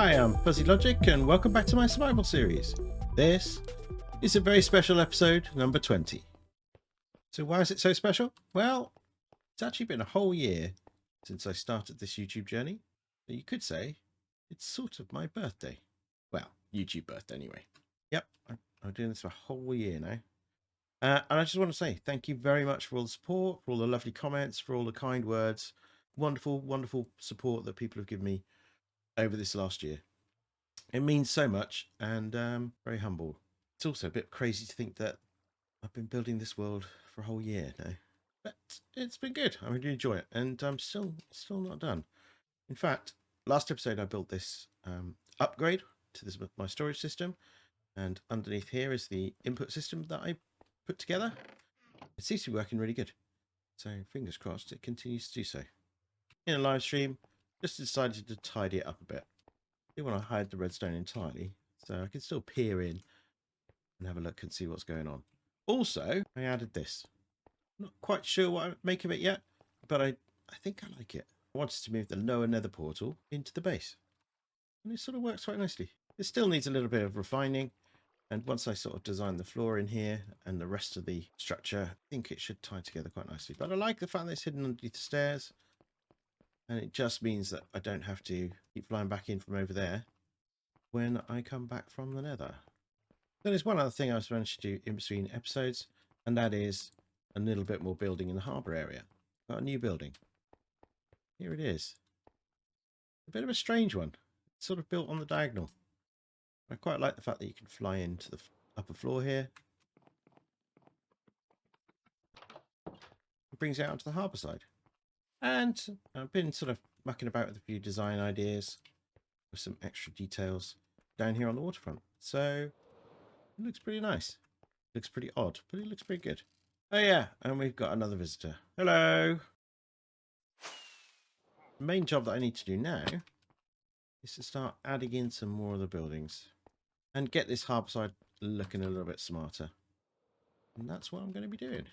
Hi, I'm Fuzzy Logic, and welcome back to my survival series. This is a very special episode, number 20. So why is it so special? Well, it's actually been a whole year since I started this YouTube journey. You could say it's sort of my birthday. Well, YouTube birthday anyway. Yep, I'm doing this for a whole year now. And I just want to say thank you very much for all the support, for all the lovely comments, for all the kind words. Wonderful, wonderful support that people have given me over this last year. It means so much, and very humble. It's also a bit crazy to think that I've been building this world for a whole year now, but it's been good. I really enjoy it, and I'm still not done. In fact, last episode I built this upgrade to this my storage system, and underneath here is the input system that I put together. It seems to be working really good, so fingers crossed it continues to do so. In a live stream, just decided to tidy it up a bit. I want to hide the redstone entirely, so I can still peer in and have a look and see what's going on. Also, I added this. Not quite sure what I make of it yet, but I think I like it. I wanted to move the lower nether portal into the base, and it sort of works quite nicely. It still needs a little bit of refining, and once I sort of design the floor in here and the rest of the structure, I think it should tie together quite nicely. But I like the fact that it's hidden underneath the stairs, and it just means that I don't have to keep flying back in from over there when I come back from the nether. There's one other thing I was managed to do in between episodes, and that is a little bit more building in the harbour area. Got a new building. Here it is. A bit of a strange one. It's sort of built on the diagonal. I quite like the fact that you can fly into the upper floor here. It brings it out onto the harbour side. And I've been sort of mucking about with a few design ideas with some extra details down here on the waterfront. So it looks pretty nice. Looks pretty odd, but it looks pretty good. Oh yeah, and we've got another visitor. Hello. The main job that I need to do now is to start adding in some more of the buildings and get this harbour side looking a little bit smarter. And that's what I'm going to be doing.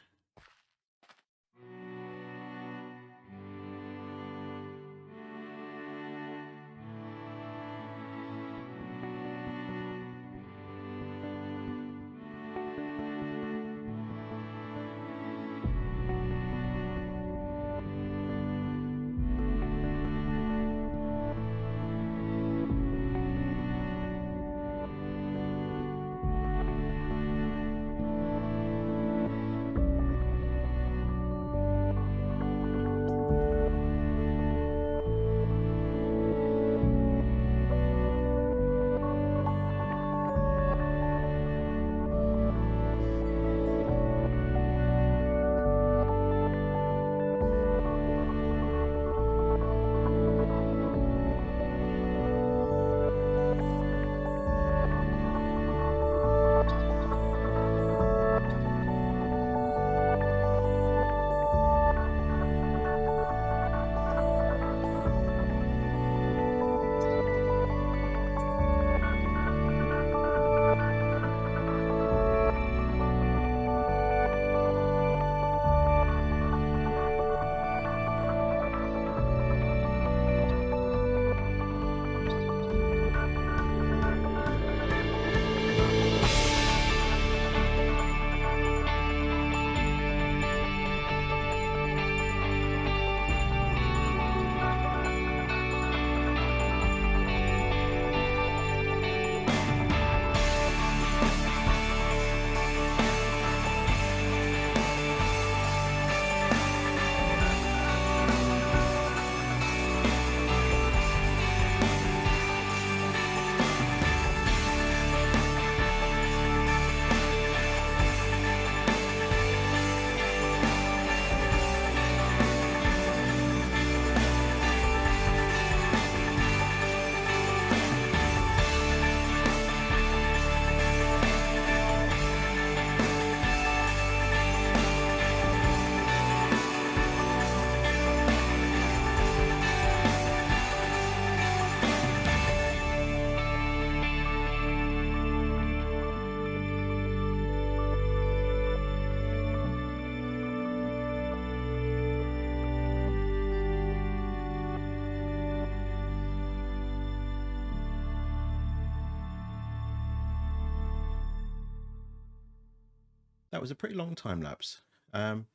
That was a pretty long time lapse.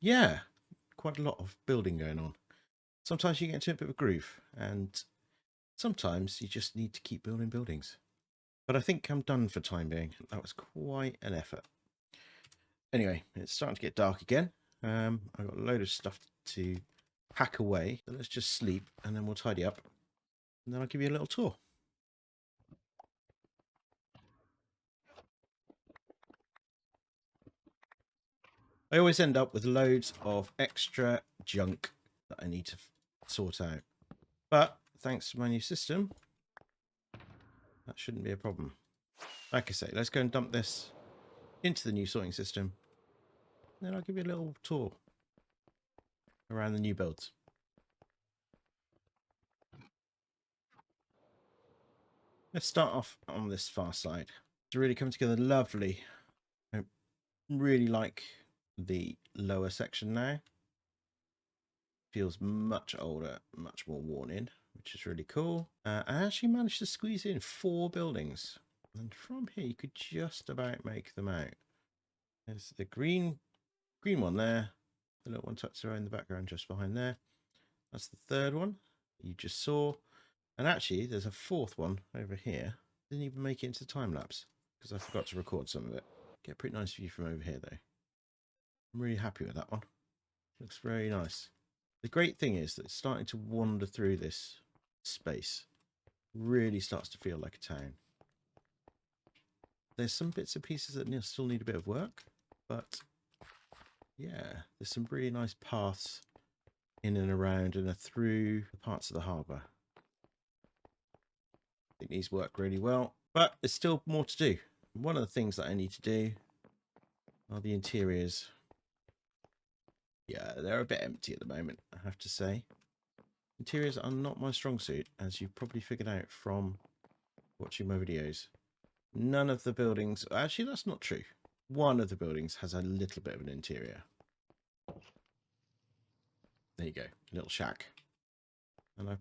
Yeah, quite a lot of building going on. Sometimes you get into a bit of a groove, and sometimes you just need to keep building buildings. But I think I'm done for time being. That was quite an effort. Anyway, it's starting to get dark again. I've got a load of stuff to pack away. So let's just sleep, and then we'll tidy up. And then I'll give you a little tour. I always end up with loads of extra junk that I need to sort out. But thanks to my new system, that shouldn't be a problem. Like I say, let's go and dump this into the new sorting system. Then I'll give you a little tour around the new builds. Let's start off on this far side. It's really come together lovely. I really like the lower section now. Feels much older, much more worn in, which is really cool. I actually managed to squeeze in 4 buildings. And from here, you could just about make them out. There's the green one there. The little one tucked around the background just behind there. That's the third one you just saw. And actually, there's a 4th one over here. Didn't even make it into time lapse because I forgot to record some of it. Get a pretty nice view from over here, though. I'm really happy with that one. Looks very nice. The great thing is that it's starting to wander through this space. Really starts to feel like a town. There's some bits and pieces that still need a bit of work, but yeah, there's some really nice paths in and around and through the parts of the harbour. I think these work really well, but there's still more to do. One of the things that I need to do are the interiors. Yeah, they're a bit empty at the moment, I have to say. Interiors are not my strong suit, as you've probably figured out from watching my videos. None of the buildings... Actually, that's not true. One of the buildings has a little bit of an interior. There you go. Little shack. And I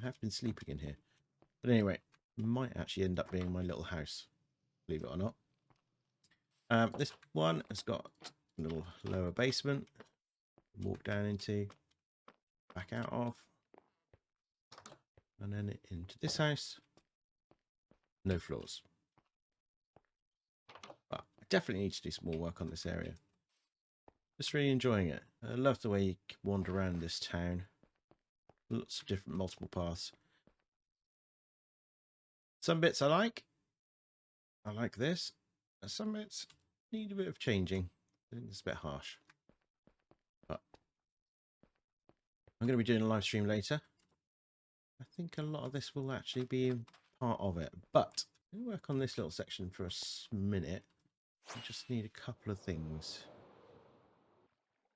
have been sleeping in here. But anyway, might actually end up being my little house. Believe it or not. This one has got a little lower basement. Walk down into. Back out of. And then into this house. No floors. But I definitely need to do some more work on this area. Just really enjoying it. I love the way you wander around this town. Lots of different multiple paths. Some bits I like. I like this. And some bits need a bit of changing. I think it's a bit harsh. But I'm going to be doing a live stream later. I think a lot of this will actually be part of it. But I'm going to work on this little section for a minute. I just need a couple of things.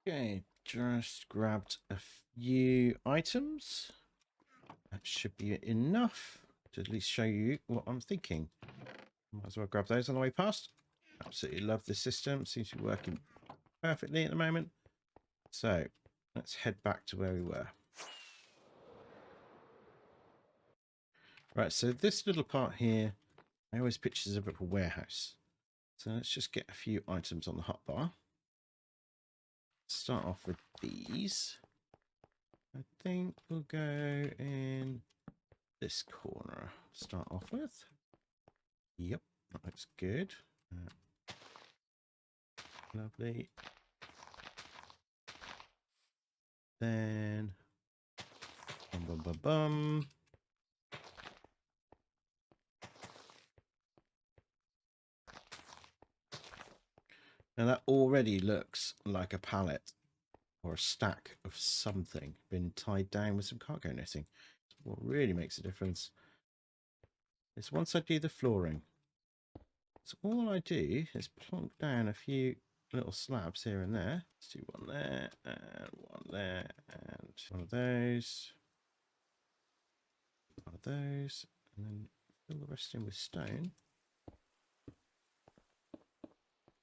Okay, just grabbed a few items. That should be enough to at least show you what I'm thinking. Might as well grab those on the way past. Absolutely love this system. Seems to be working perfectly at the moment. So let's head back to where we were. Right, so this little part here, I always picture as a bit of a warehouse. So let's just get a few items on the hotbar. Start off with these. I think we'll go in this corner to start off with. Yep, that looks good. Lovely. Then, bum bum bum bum. Now that already looks like a pallet or a stack of something been tied down with some cargo netting. What really makes a difference is once I do the flooring. So all I do is plonk down a few little slabs here and there. Let's do one there and one there and one of those. One of those. And then fill the rest in with stone.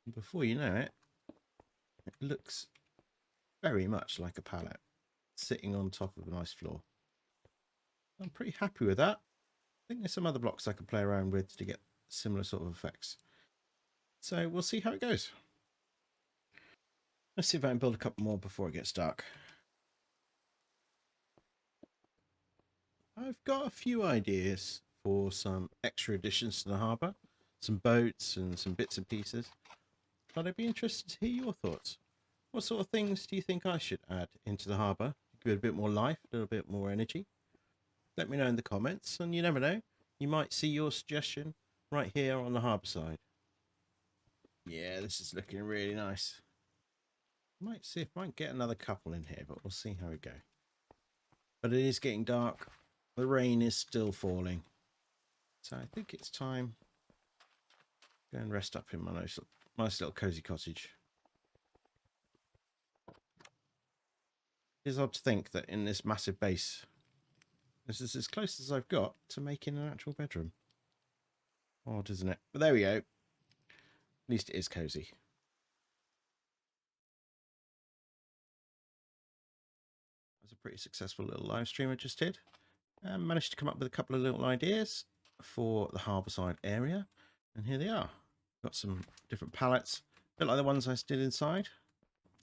And before you know it, it looks very much like a pallet sitting on top of a nice floor. I'm pretty happy with that. I think there's some other blocks I can play around with to get similar sort of effects. So we'll see how it goes. Let's see if I can build a couple more before it gets dark. I've got a few ideas for some extra additions to the harbour, some boats and some bits and pieces, but I'd be interested to hear your thoughts. What sort of things do you think I should add into the harbour? Give it a bit more life, a little bit more energy? Let me know in the comments, and you never know, you might see your suggestion right here on the harbour side. Yeah, this is looking really nice. Might see if I can get another couple in here, but we'll see how we go. But it is getting dark. The rain is still falling. So I think it's time to go and rest up in my nice little cozy cottage. It is odd to think that in this massive base, this is as close as I've got to making an actual bedroom. Odd, isn't it? But there we go. At least it is cozy. That was a pretty successful little live stream I just did. And managed to come up with a couple of little ideas for the harbourside area. And here they are. Got some different pallets, a bit like the ones I did inside.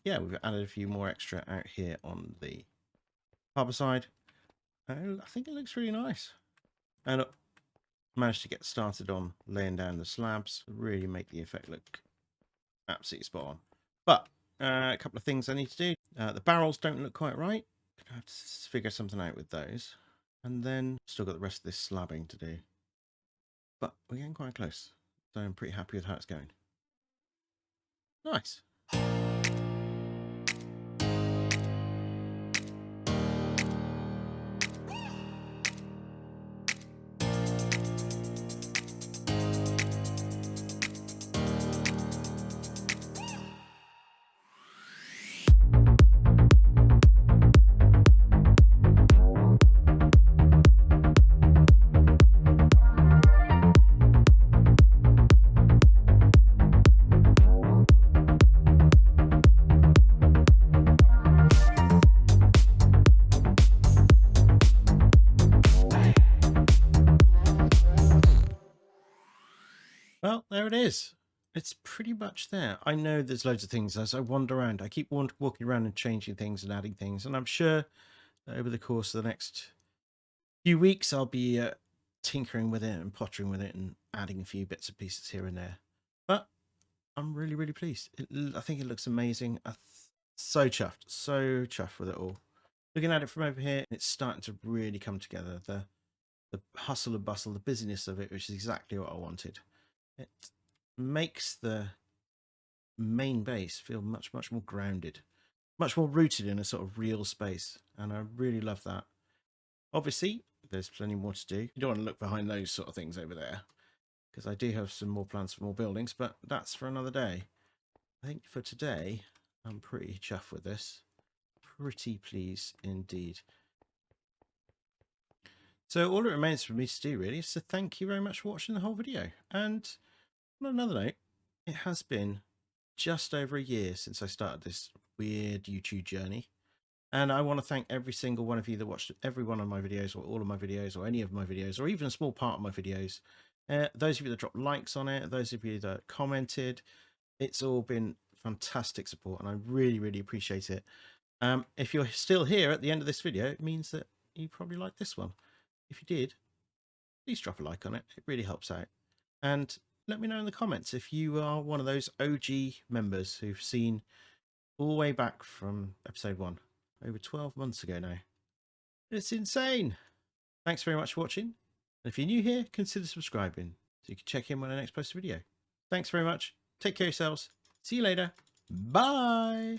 Yeah, we've added a few more extra out here on the harbourside. I think it looks really nice. And managed to get started on laying down the slabs, really make the effect look absolutely spot on. But a couple of things I need to do. The barrels don't look quite right. Gonna have to figure something out with those. And then still got the rest of this slabbing to do. But we're getting quite close. So I'm pretty happy with how it's going. Nice. Well, there it is. It's pretty much there. I know there's loads of things as I wander around. I keep walking around and changing things and adding things. And I'm sure that over the course of the next few weeks, I'll be tinkering with it and pottering with it and adding a few bits and pieces here and there. But I'm really, really pleased. I think it looks amazing. So chuffed with it all. Looking at it from over here, it's starting to really come together. The hustle and bustle, the busyness of it, which is exactly what I wanted. It makes the main base feel much more grounded, much more rooted in a sort of real space, and I really love that. Obviously there's plenty more to do. You don't want to look behind those sort of things over there, because I do have some more plans for more buildings, but that's for another day. I think for today I'm pretty chuffed with this, pretty pleased indeed. So all it remains for me to do really is to thank you very much for watching the whole video. And on another note, it has been just over a year since I started this weird YouTube journey. And I want to thank every single one of you that watched every one of my videos, or all of my videos, or any of my videos, or even a small part of my videos. Those of you that dropped likes on it, those of you that commented, it's all been fantastic support, and I really, really appreciate it. If you're still here at the end of this video, it means that you probably liked this one. If you did, please drop a like on it. It really helps out. And let me know in the comments if you are one of those OG members who've seen all the way back from episode 1, over 12 months ago now. It's insane. Thanks very much for watching. And if you're new here, consider subscribing so you can check in when I next post a video. Thanks very much. Take care of yourselves. See you later. Bye.